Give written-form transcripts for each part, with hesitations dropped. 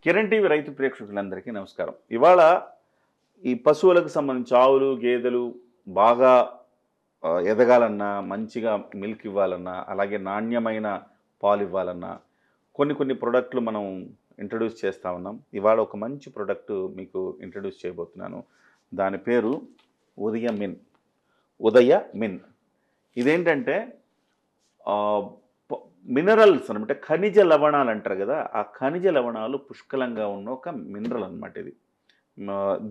Kiran TV రైతు ప్రేక్షకులందరికీ నమస్కారం. ఇవాళ ఈ పశువులకు సంబంధించి ఆవులు, గేదెలు బాగా ఎదగాలన్నా, మంచిగా మిల్క్ ఇవ్వాలన్నా, అలాగే నాణ్యమైన పాలు ఇవ్వాలన్నా కొన్ని ప్రొడక్ట్‌లు మనం ఇంట్రొడ్యూస్ చేస్తా ఉన్నాం. ఇవాళ ఒక మంచి ప్రొడక్ట్ మీకు ఇంట్రొడ్యూస్ చేయబోతున్నాను. దాని పేరు ఉదయ మిన్. ఉదయ మిన్. ఇదేంటంటే ఆహ్, ప మినరల్స్ అనమాట. ఖనిజ లవణాలు అంటారు గదా! ఆ ఖనిజ లవణాలు పుష్కలంగా ఉన్న ఒక మినరల్ అనమాట ఇది.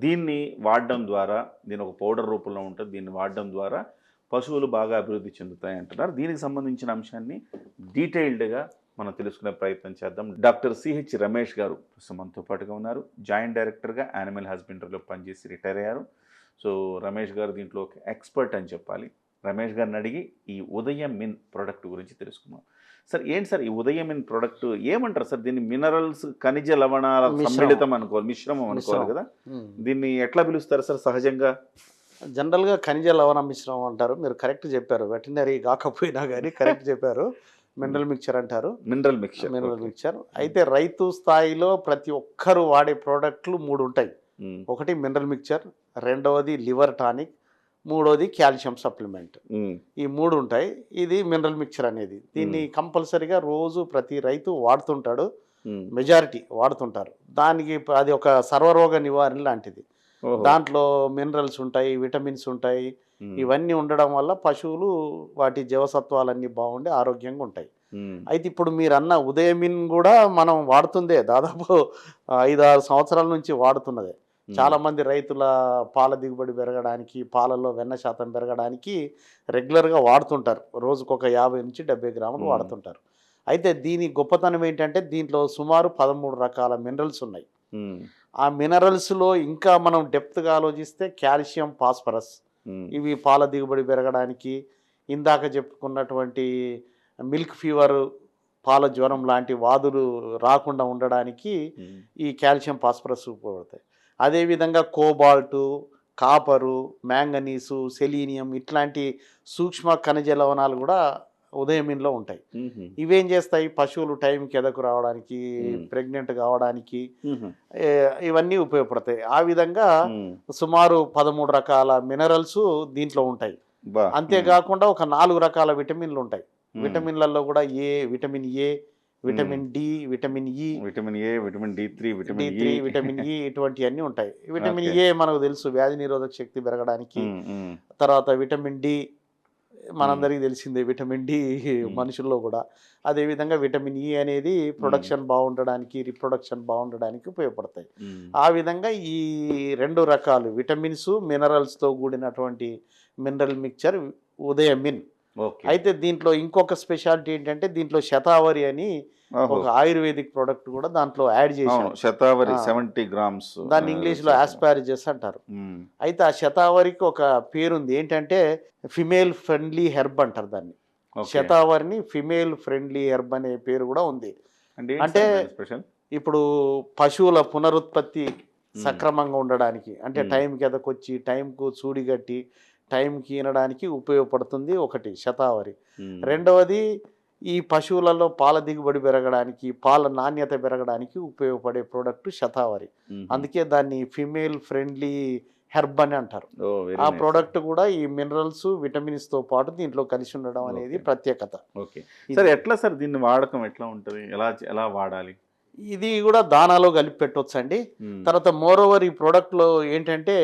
దీన్ని వాడడం ద్వారా దీని ఒక పౌడర్ రూపంలో ఉంటది. దీన్ని వాడడం ద్వారా పశువులు బాగా అభివృద్ధి చెందుతాయి అంటున్నారు. దీనికి సంబంధించిన అంశాన్ని డీటెయిల్డ్‌గా మనం తెలుసుకునే ప్రయత్నం చేద్దాం. డాక్టర్ సిహెచ్ రమేష్ గారు ప్రస్తుతం మనతో పాటుగా ఉన్నారు. జాయింట్ డైరెక్టర్‌గా యానిమల్ హస్బెండరీలో పనిచేసి రిటైర్ అయ్యారు. సో, రమేష్ గారు దీంట్లో ఒక ఎక్స్‌పర్ట్ అని చెప్పాలి. రమేష్ గారిని అడిగి ఈ ఉదయం మిన్ ప్రొడక్ట్ గురించి తెలుసుకుందాం. సార్ ఏంటి సార్ ఈ ఉదయం మిన్ ప్రొడక్ట్ ఏమంటారు సార్? దీన్ని మినరల్స్, ఖనిజ లవణాల సమ్మిళితం అనుకోవాలి, మిశ్రమం అనుకోవాలి కదా! దీన్ని ఎట్లా పిలుస్తారు సార్ సహజంగా? జనరల్‌గా ఖనిజ లవణ మిశ్రమం అంటారు. మీరు కరెక్ట్ చెప్పారు. వెటర్నరీ కాకపోయినా గానీ కరెక్ట్ చెప్పారు. మినరల్ మిక్చర్ అంటారు. Mineral mixture. Mineral mixture. అయితే రైతు స్థాయిలో ప్రతి ఒక్కరు వాడే ప్రోడక్ట్‌లు 3 ఉంటాయి. ఒకటి మినరల్ మిక్చర్, రెండవది లివర్ టానిక్, మూడోది కాల్షియం సప్లిమెంట్. ఈ 3 ఉంటాయి. ఇది మినరల్ మిక్చర్ అనేది. దీన్ని కంపల్సరీగా రోజు ప్రతి రైతు వాడుతుంటాడు. మెజారిటీ వాడుతుంటారు. దానికి అది ఒక సర్వరోగ నివారణ లాంటిది. దాంట్లో మినరల్స్ ఉంటాయి, విటమిన్స్ ఉంటాయి. ఇవన్నీ ఉండడం వల్ల పశువులు వాటి జీవసత్వాలన్నీ బాగుండి ఆరోగ్యంగా ఉంటాయి. అయితే ఇప్పుడు మీరన్న ఉదయమిన్ కూడా మనం వాడుతుందే. దాదాపు 5, 6 సంవత్సరాల నుంచి వాడుతున్నదే. చాలామంది రైతుల పాల దిగుబడి పెరగడానికి, పాలలో వెన్న శాతం పెరగడానికి రెగ్యులర్గా వాడుతుంటారు. రోజుకొక 50-70 గ్రాములు వాడుతుంటారు. అయితే దీని గొప్పతనం ఏంటంటే దీంట్లో సుమారు 13 రకాల మినరల్స్ ఉన్నాయి. ఆ మినరల్స్‌లో ఇంకా మనం డెప్త్‌గా ఆలోచిస్తే కాల్షియం, ఫాస్ఫరస్ ఇవి పాల దిగుబడి పెరగడానికి, ఇందాక చెప్పుకున్నటువంటి మిల్క్ ఫీవర్, పాల జ్వరం లాంటి వ్యాధులు రాకుండా ఉండడానికి ఈ కాల్షియం, ఫాస్ఫరస్ ఉపయోగపడతాయి. అదేవిధంగా కోబాల్టు, కాపరు, మ్యాంగనీసు, సెలీనియం ఇట్లాంటి సూక్ష్మ ఖనిజ లవణాలు కూడా ఉదయమిన్లో ఉంటాయి. ఇవేం చేస్తాయి? పశువులు టైంకి ఎదకు రావడానికి, ప్రెగ్నెంట్ కావడానికి ఇవన్నీ ఉపయోగపడతాయి. ఆ విధంగా సుమారు 13 రకాల మినరల్స్ దీంట్లో ఉంటాయి. అంతేకాకుండా ఒక 4 రకాల విటమిన్లు ఉంటాయి. విటమిన్లలో కూడా vitamin A, vitamin D, vitamin E, vitamin A, vitamin D three, vitamin E ఇటువంటివన్నీ ఉంటాయి. విటమిన్ ఏ మనకు తెలుసు వ్యాధి నిరోధక శక్తి పెరగడానికి. తర్వాత విటమిన్ డి మనందరికీ తెలిసిందే, విటమిన్ డి మనుషుల్లో కూడా. అదేవిధంగా విటమిన్ ఇ అనేది ప్రొడక్షన్ బాగుండడానికి, రిప్రొడక్షన్ బాగుండడానికి ఉపయోగపడతాయి. ఆ విధంగా ఈ 2 రకాలు విటమిన్స్, మినరల్స్తో కూడినటువంటి మినరల్ మిక్చర్ ఉదయమిన్. అయితే దీంట్లో ఇంకొక స్పెషాలిటీ ఏంటంటే దీంట్లో శతావరి అని ఒక ఆయుర్వేదిక్ ప్రోడక్ట్ కూడా దాంట్లో యాడ్ చేశారు. శతావరి 70 గ్రామ్స్. దాన్ని ఇంగ్లీష్లో ఆస్పారిజస్ అంటారు. అయితే ఆ శతావరికి ఒక పేరుంది. ఏంటంటే ఫిమేల్ ఫ్రెండ్లీ హెర్బ్ అంటారు దాన్ని. శతావరిని ఫిమేల్ ఫ్రెండ్లీ హెర్బ్ అనే పేరు కూడా ఉంది. అంటే ఇప్పుడు పశువుల పునరుత్పత్తి సక్రమంగా ఉండడానికి, అంటే టైంకి ఎదకొచ్చి టైంకు సూడిగట్టి టైంకి ఈనడానికి ఉపయోగపడుతుంది ఒకటి శతావరి. రెండవది ఈ పశువులలో పాల దిగుబడి పెరగడానికి, పాల నాణ్యత పెరగడానికి ఉపయోగపడే ప్రోడక్ట్ శతావరి. అందుకే దాన్ని ఫిమేల్ ఫ్రెండ్లీ హెర్బ్ అని అంటారు. ఆ ప్రోడక్ట్ కూడా ఈ మినరల్స్, విటమిన్స్తో పాటు దీంట్లో కలిసి ఉండడం అనేది ప్రత్యేకత. సార్ ఎట్లా సార్ దీన్ని వాడకం ఎట్లా ఉంటుంది? ఎలా వాడాలి? ఇది కూడా దానాలో కలిపి పెట్టవచ్చు అండి. తర్వాత మోరోవర్ ఈ ప్రోడక్ట్లో ఏంటంటే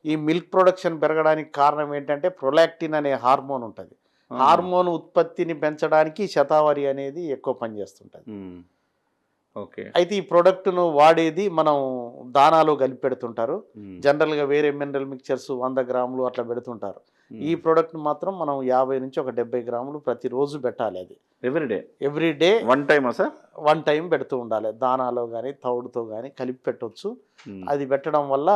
ఈ మిల్క్ ప్రొడక్షన్ పెరగడానికి కారణం ఏంటంటే ప్రొలాక్టిన్ అనే హార్మోన్ ఉంటుంది. హార్మోన్ ఉత్పత్తిని పెంచడానికి శతావరి అనేది ఎక్కువ పనిచేస్తుంటుంది. అయితే ఈ ప్రోడక్ట్ను వాడేది మనం దానాలో కలిపి పెడుతుంటారు. జనరల్గా వేరే మినరల్ మిక్చర్స్ 100 గ్రాములు అట్లా పెడుతుంటారు. ఈ ప్రోడక్ట్ మాత్రం మనం 50 నుంచి ఒక 70 గ్రాములు ప్రతిరోజు పెట్టాలి. అది ఎవ్రీ డే వన్ టైం పెడుతూ ఉండాలి. దానాలో కానీ తౌడుతో కానీ కలిపి పెట్టవచ్చు. అది పెట్టడం వల్ల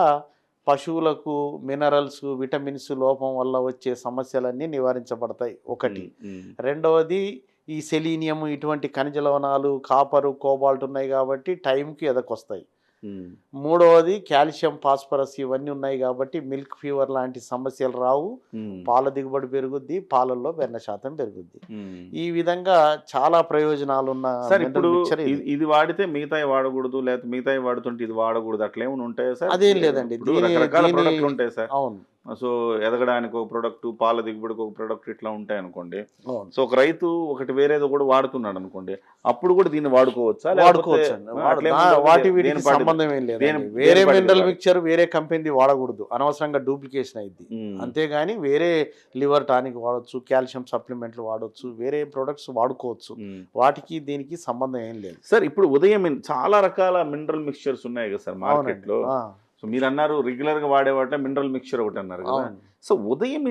పశువులకు మినరల్స్, విటమిన్స్ లోపం వల్ల వచ్చే సమస్యలన్నీ నివారించబడతాయి ఒకటి. రెండవది ఈ సెలీనియం ఇటువంటి ఖనిజ లవణాలు, కాపరు, కోబాల్ట్ ఉన్నాయి కాబట్టి టైంకి ఎదకొస్తాయి. మూడవది కాల్షియం, ఫాస్ఫరస్ ఇవన్నీ ఉన్నాయి కాబట్టి మిల్క్ ఫీవర్ లాంటి సమస్యలు రావు, పాల దిగుబడి పెరుగుద్ది, పాలల్లో వెన్న శాతం పెరుగుద్ది. ఈ విధంగా చాలా ప్రయోజనాలు ఉన్న సార్ ఇప్పుడు మినరల్ మిక్చర్ ఇది. ఇది వాడితే మిగతాయి వాడకూడదు, లేకపోతే మిగతాయి వాడుతుంటే ఇది వాడకూడదు అట్లా ఏమైనా ఉంటాయా సార్? అదేం లేదండి. ఇప్పుడు రకరకాల దీని ప్రొడక్ట్లు ఉంటాయి సార్. అవును సో ఎదగడానికి ఒక ప్రొడక్ట్, పాల దిగుబడికి ఒక ప్రొడక్ట్ ఇట్లా ఉంటాయి అనుకోండి. అవును సో ఒక రైతు ఒకటి వేరేదో కూడా వాడుతున్నాడు అనుకోండి, అప్పుడు కూడా దీన్ని వాడుకోవచ్చా? వాడుకోవచ్చు అండి. వాటి వీటికి సంబంధం ఏం లేదు. వేరే మినరల్ మిక్చర్ వేరే కంపెనీది వాడకూడదు, అనవసరంగా డూప్లికేషన్ అయింది. అంతేగాని వేరే లివర్ టానిక్ వాడచ్చు, కాల్షియం సప్లిమెంట్లు వాడచ్చు, వేరే ప్రొడక్ట్స్ వాడుకోవచ్చు. వాటికి దీనికి సంబంధం ఏం లేదు సార్. ఇప్పుడు ఉదయం చాలా రకాల మినరల్ మిక్చర్స్ ఉన్నాయి కదా సార్ మార్కెట్ లో. సో మీరు అన్నారు రెగ్యులర్ గా వాడేవాట మినరల్ మిక్చర్ ఒకటి అన్నారు కదా. సో ఉదయం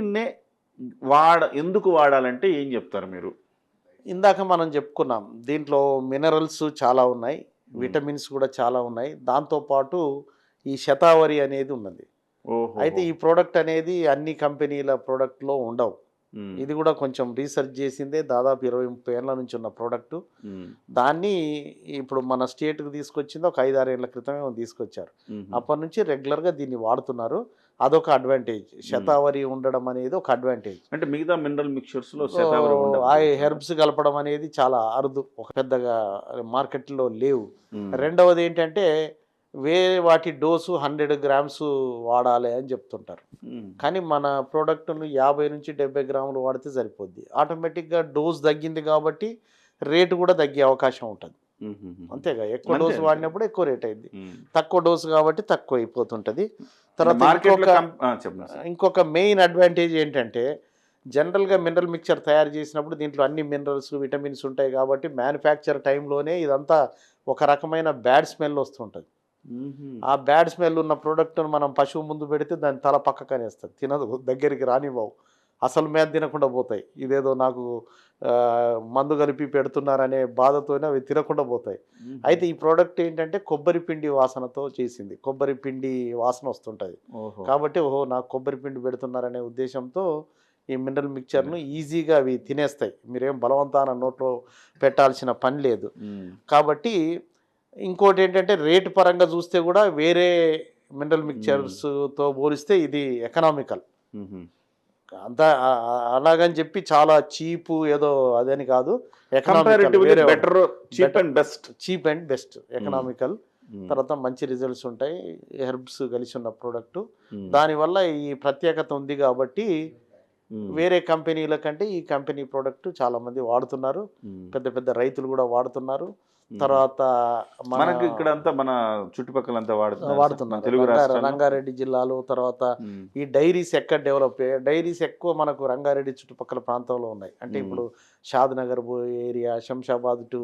ఎందుకు వాడాలంటే ఏం చెప్తారు మీరు? ఇందాక మనం చెప్పుకున్నాం, దీంట్లో మినరల్స్ చాలా ఉన్నాయి, విటమిన్స్ కూడా చాలా ఉన్నాయి, దాంతోపాటు ఈ శతావరి అనేది ఉన్నది. అయితే ఈ ప్రోడక్ట్ అనేది అన్ని కంపెనీల ప్రోడక్ట్లో ఉండవు. ఇది కూడా కొంచెం రీసెర్చ్ చేసిందే, దాదాపు 20-30 ఏళ్ళ నుంచి ఉన్న ప్రోడక్ట్. దాన్ని ఇప్పుడు మన స్టేట్కి తీసుకొచ్చింది ఒక 5-6 ఏళ్ల క్రితమే తీసుకొచ్చారు. అప్పటి నుంచి రెగ్యులర్గా దీన్ని వాడుతున్నారు. అదొక అడ్వాంటేజ్. శతావరి ఉండడం అనేది ఒక అడ్వాంటేజ్. అంటే మిగతా మినరల్ మిక్చర్స్ లో హెర్బ్స్ కలపడం అనేది చాలా అరుదు, ఒక పెద్దగా మార్కెట్లో లేవు. రెండవది ఏంటంటే వేరే వాటి డోసు 100 గ్రామ్స్ వాడాలి అని చెప్తుంటారు, కానీ మన ప్రోడక్ట్ను 50 నుంచి 70 గ్రాములు వాడితే సరిపోద్ది. ఆటోమేటిక్గా డోస్ తగ్గింది కాబట్టి రేటు కూడా తగ్గే అవకాశం ఉంటుంది. అంతేగా, ఎక్కువ డోసు వాడినప్పుడు ఎక్కువ రేట్ అయింది, తక్కువ డోసు కాబట్టి తక్కువ అయిపోతుంటుంది. తర్వాత ఇంకొక మెయిన్ అడ్వాంటేజ్ ఏంటంటే, జనరల్గా మినరల్ మిక్చర్ తయారు చేసినప్పుడు దీంట్లో అన్ని మినరల్స్, విటమిన్స్ ఉంటాయి కాబట్టి మ్యానుఫ్యాక్చర్ టైంలోనే ఇదంతా ఒక రకమైన బ్యాడ్ స్మెల్ వస్తుంటుంది. ఆ బ్యాడ్ స్మెల్ ఉన్న ప్రోడక్ట్ను మనం పశువు ముందు పెడితే దాని తల పక్కకనే వేస్తుంది, తినదు, దగ్గరికి రానివ్వవు, అసలు మీద తినకుండా పోతాయి. ఇదేదో నాకు మందు కలిపి పెడుతున్నారనే బాధతోనే అవి తినకుండా పోతాయి. అయితే ఈ ప్రోడక్ట్ ఏంటంటే కొబ్బరి పిండి వాసనతో చేసింది, కొబ్బరి పిండి వాసన వస్తుంటుంది కాబట్టి నాకు కొబ్బరి పిండి పెడుతున్నారనే ఉద్దేశంతో ఈ మినరల్ మిక్చర్ను ఈజీగా అవి తినేస్తాయి, మీరేం బలవంతాన నోట్లో పెట్టాల్సిన పని లేదు. కాబట్టి ఇంకోటి ఏంటంటే రేటు పరంగా చూస్తే కూడా వేరే మినరల్ మిక్చర్స్తో పోలిస్తే ఇది ఎకనామికల్. అంతా అలాగని చెప్పి చాలా చీపు ఏదో అదని కాదు, చీప్ అండ్ బెస్ట్ ఎకనామికల్. తర్వాత మంచి రిజల్ట్స్ ఉంటాయి, హెర్బ్స్ కలిసి ఉన్న ప్రోడక్ట్. దానివల్ల ఈ ప్రత్యేకత ఉంది కాబట్టి వేరే కంపెనీల కంటే ఈ కంపెనీ ప్రోడక్ట్ చాలా మంది వాడుతున్నారు, పెద్ద పెద్ద రైతులు కూడా వాడుతున్నారు. తర్వాత మనకి ఇక్కడ అంతా మన చుట్టుపక్కలంతా వాడుతున్నారు. రంగారెడ్డి జిల్లాలో తర్వాత ఈ డైరీస్ ఎక్కడ డెవలప్ అయ్యాయి, డైరీస్ ఎక్కువ మనకు రంగారెడ్డి చుట్టుపక్కల ప్రాంతంలో ఉన్నాయి. అంటే ఇప్పుడు షాద్ నగర్ పోయే ఏరియా, శంషాబాద్ టు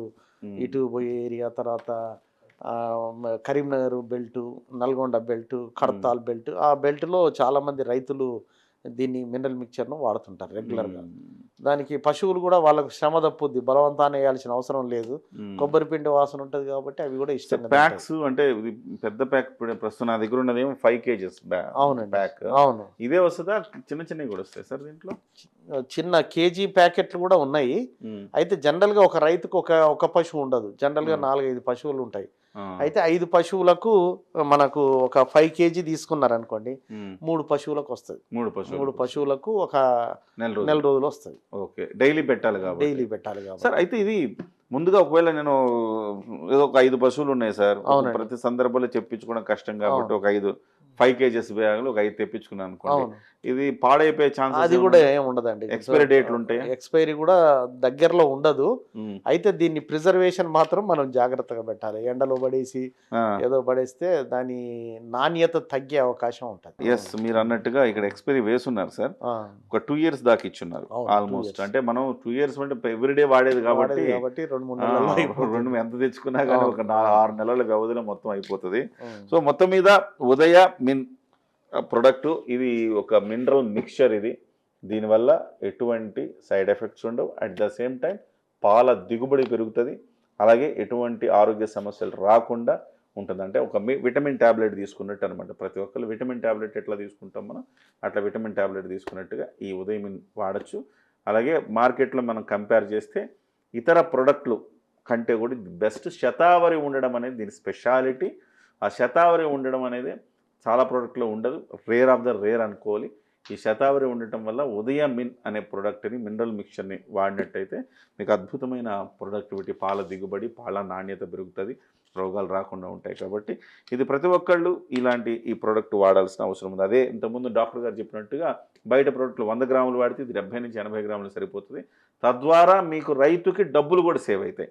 ఇటు పోయే ఏరియా, తర్వాత Karimnagar belt, Nalgonda belt, Kadthal belt, ఆ బెల్ట్లో చాలామంది రైతులు దీన్ని మినరల్ మిక్చర్ను వాడుతుంటారు రెగ్యులర్గా. దానికి పశువులు కూడా వాళ్ళకు శ్రమ తప్పుద్ది, బలవంతాన్ని వేయాల్సిన అవసరం లేదు, కొబ్బరి పిండి వాసన ఉంటుంది కాబట్టి అవి కూడా ఇష్టంగా. ప్యాక్స్ అంటే పెద్ద ప్యాక్ ప్రస్తుతం నా దగ్గర ఉన్నది 5 kgs అవునండి ప్యాక్. అవును, ఇదే వస్తుందా? చిన్న చిన్నవి కూడా వస్తాయి సార్ దీంట్లో? చిన్న కేజీ ప్యాకెట్లు కూడా ఉన్నాయి. అయితే జనరల్గా ఒక రైతుకు ఒక పశువు ఉండదు, జనరల్గా 4-5 పశువులు ఉంటాయి. అయితే 5 పశువులకు మనకు ఒక 5 kg తీసుకున్నారు అనుకోండి, 3 పశువులకు వస్తుంది. 3 పశువులకు ఒక నెల రోజులు వస్తుంది. ఓకే, డైలీ పెట్టాలి కాబట్టి. సార్ అయితే ఇది ముందుగా ఒకవేళ నేను ఏదో ఒక 5 పశువులు ఉన్నాయి సార్, ప్రతి సందర్భంలో చెప్పించుకోవడం కష్టం కాబట్టి ఒక 5 kgs బ్యాగులు ఒక 5 తెప్పించుకున్నాను అనుకోండి, ఇది పాడైపోయే ఛాన్స్ అది కూడా ఏమి ఉండదండి. ఎక్స్పైరీ డేట్లు ఉంటాయి? ఎక్స్పైరీ కూడా దగ్గరలో ఉండదు. అయితే దీన్ని ప్రిజర్వేషన్ మాత్రం మనం జాగ్రత్తగా పెట్టాలి, ఎండలో పడేసి ఏదో పడేస్తే దాని నాణ్యత తగ్గే అవకాశం ఉంటుంది. ఎస్, మీరు అన్నట్టుగా ఇక్కడ ఎక్స్పైరీ వేసున్నారు సార్, ఒక 2 years దాకా ఇచ్చున్నారు ఆల్మోస్ట్. అంటే మనం 2 years అంటే ఎవ్రీడే వాడేది కాబట్టి 2-3 నెలలు ఎంత తెచ్చుకున్నా కానీ ఒక 6 నెలల వ్యవధిలో మొత్తం అయిపోతుంది. సో మొత్తం మీద ఉదయ ప్రొడక్ట్ ఇది ఒక మినరల్ మిక్చర్. ఇది దీనివల్ల ఎటువంటి సైడ్ ఎఫెక్ట్స్ ఉండవు, అట్ ద సేమ్ టైం పాల దిగుబడి పెరుగుతుంది, అలాగే ఎటువంటి ఆరోగ్య సమస్యలు రాకుండా ఉంటుంది. అంటే ఒక విటమిన్ ట్యాబ్లెట్ తీసుకున్నట్టు అనమాట. ప్రతి ఒక్కరు విటమిన్ ట్యాబ్లెట్ ఎట్లా తీసుకుంటాం మనం, అట్లా విటమిన్ ట్యాబ్లెట్ తీసుకున్నట్టుగా ఈ ఉదయం వాడచ్చు. అలాగే మార్కెట్లో మనం కంపేర్ చేస్తే ఇతర ప్రొడక్ట్లు కంటే కూడా బెస్ట్ శతావరి ఉండడం అనేది దీని స్పెషాలిటీ. ఆ శతావరి ఉండడం అనేది చాలా ప్రోడక్ట్లో ఉండదు, రేర్ ఆఫ్ ద రేర్ అనుకోవాలి. ఈ శతావరి ఉండటం వల్ల ఉదయం మిన్ అనే ప్రోడక్ట్ని, మినరల్ మిక్చర్ని వాడినట్టయితే మీకు అద్భుతమైన ప్రొడక్టివిటీ, పాల దిగుబడి, పాల నాణ్యత పెరుగుతుంది, రోగాలు రాకుండా ఉంటాయి. కాబట్టి ఇది ప్రతి ఒక్కళ్ళు ఈ ప్రోడక్ట్ వాడాల్సిన అవసరం ఉంది. అదే ఇంతకుముందు డాక్టర్ గారు చెప్పినట్టుగా బయట ప్రోడక్ట్లు 100 గ్రాములు వాడితే ఇది 70 నుంచి 80 గ్రాములు సరిపోతుంది. తద్వారా మీకు రైతుకి డబ్బులు కూడా సేవ్ అవుతాయి.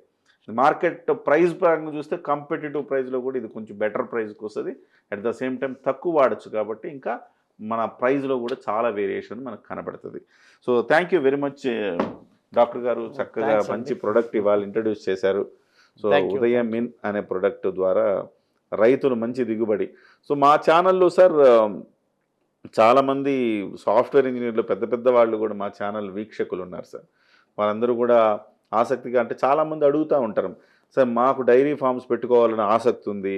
మార్కెట్ ప్రైస్ పరంగా చూస్తే కాంపిటేటివ్ ప్రైస్లో కూడా ఇది కొంచెం బెటర్ ప్రైస్కి వస్తుంది. అట్ ద సేమ్ టైం తక్కువ వాడచ్చు కాబట్టి ఇంకా మన ప్రైస్లో కూడా చాలా వేరియేషన్ మనకు కనబడుతుంది. So thank you very much doctor గారు, చక్కగా మంచి ప్రోడక్ట్ ఇవాళ ఇంట్రడ్యూస్ చేశారు. సో ఉదయం మిన్ అనే ప్రోడక్ట్ ద్వారా రైతులు మంచి దిగుబడి. సో మా ఛానల్లో సార్ చాలామంది సాఫ్ట్వేర్ ఇంజనీర్లు, పెద్ద పెద్ద వాళ్ళు కూడా మా ఛానల్ వీక్షకులు ఉన్నారు సార్. వాళ్ళందరూ కూడా ఆసక్తిగా, అంటే చాలామంది అడుగుతూ ఉంటారు, సార్ మాకు డైరీ ఫార్మ్స్ పెట్టుకోవాలని ఆసక్తి ఉంది,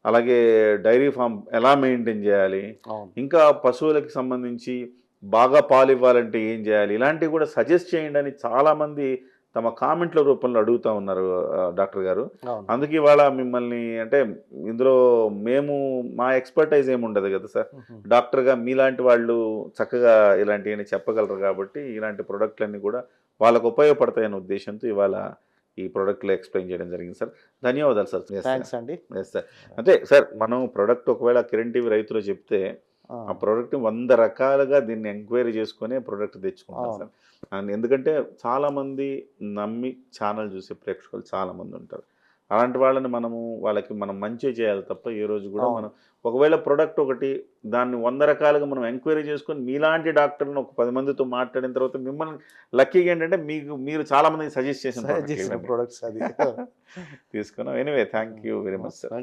అలాగే డైరీ ఫామ్ ఎలా మెయింటైన్ చేయాలి, ఇంకా పశువులకి సంబంధించి బాగా పాలు ఇవ్వాలంటే ఏం చేయాలి, ఇలాంటివి కూడా సజెస్ట్ చేయండి అని చాలామంది తమ కామెంట్ల రూపంలో అడుగుతూ ఉన్నారు డాక్టర్ గారు. అందుకే ఇవాళ మిమ్మల్ని, అంటే ఇందులో మా ఎక్స్పర్టైజ్ ఏమి ఉండదు కదా సార్, డాక్టర్గా మీలాంటి వాళ్ళు చక్కగా ఇలాంటివన్నీ చెప్పగలరు కాబట్టి ఇలాంటి ప్రోడక్ట్లన్నీ కూడా వాళ్ళకు ఉపయోగపడతాయనే ఉద్దేశంతో ఇవాళ ఈ ప్రోడక్ట్లో ఎక్స్ప్లెయిన్ చేయడం జరిగింది సార్. ధన్యవాదాలు సార్. థ్యాంక్స్ అండి. Yes sir. అంటే సార్ మనం ప్రోడక్ట్ ఒకవేళ కిరణ్ టీవీ రైతులు చెప్తే ఆ ప్రోడక్ట్ 100 రకాలుగా దీన్ని ఎంక్వైరీ చేసుకునే ప్రోడక్ట్ తెచ్చుకుంటాం సార్. అండ్ ఎందుకంటే చాలామంది నమ్మి ఛానల్ చూసే ప్రేక్షకులు చాలామంది ఉంటారు. అలాంటి వాళ్ళని వాళ్ళకి మనం మంచి చేయాలి తప్ప ఏ రోజు కూడా మనం ఒకవేళ ప్రోడక్ట్ ఒకటి దాన్ని 100 రకాలుగా మనం ఎంక్వైరీ చేసుకొని మీలాంటి డాక్టర్ని ఒక 10 మందితో మాట్లాడిన తర్వాత మిమ్మల్ని లక్కీగా ఏంటంటే మీరు చాలా మందికి సజెస్ట్ చేసిన ప్రొడక్ట్స్ అది తీసుకున్నాం. Anyway thank you very much sir.